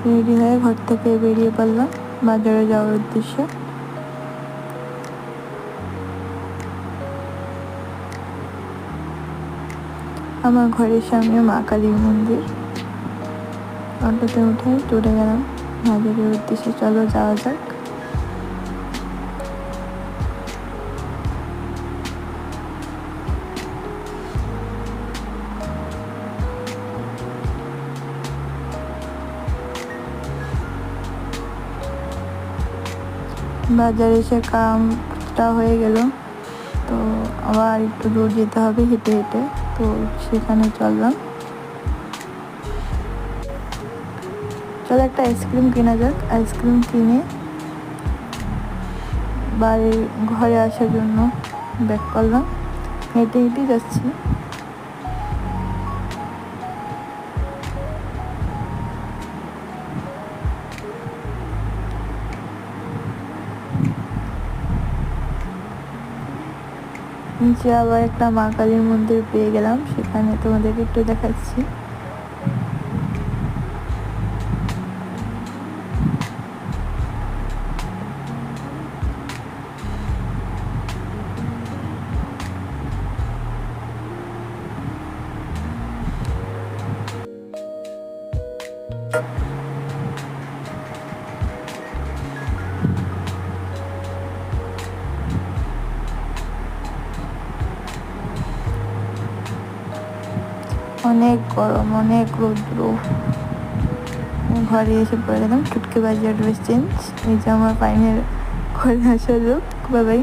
Ready হয়ে ঘর থেকে বেরিয়ে পড়লাম বাজারে যাওয়ার উদ্দেশ্যে। আমার ঘরের সামনে মা কালীর মন্দির। অটোতে উঠে চলে গেলাম বাজারের উদ্দেশ্যে। চলো যাওয়া যাক। বাজারে এসে কামটা হয়ে গেল, তো আবার একটু দূর যেতে হবে হেঁটে হেঁটে, তো সেখানে চললাম। চলো একটা আইসক্রিম কেনা যাক। আইসক্রিম কিনে বাড়ির ঘরে আসার জন্য ব্যাক করলাম। হেঁটে হেঁটে যাচ্ছি। নিচে আবার একটা মা কালীর মন্দির পেয়ে গেলাম, সেখানে তোমাদেরকে একটু দেখাচ্ছি। অনেক গরম, অনেক রৌদ্র। ঘরে এসে পড়ে গেলাম। চুটকি বাজার ড্রেস চেঞ্জ। এই যে আমার ফাইনাল ঘরে আসার লোক। Bye bye.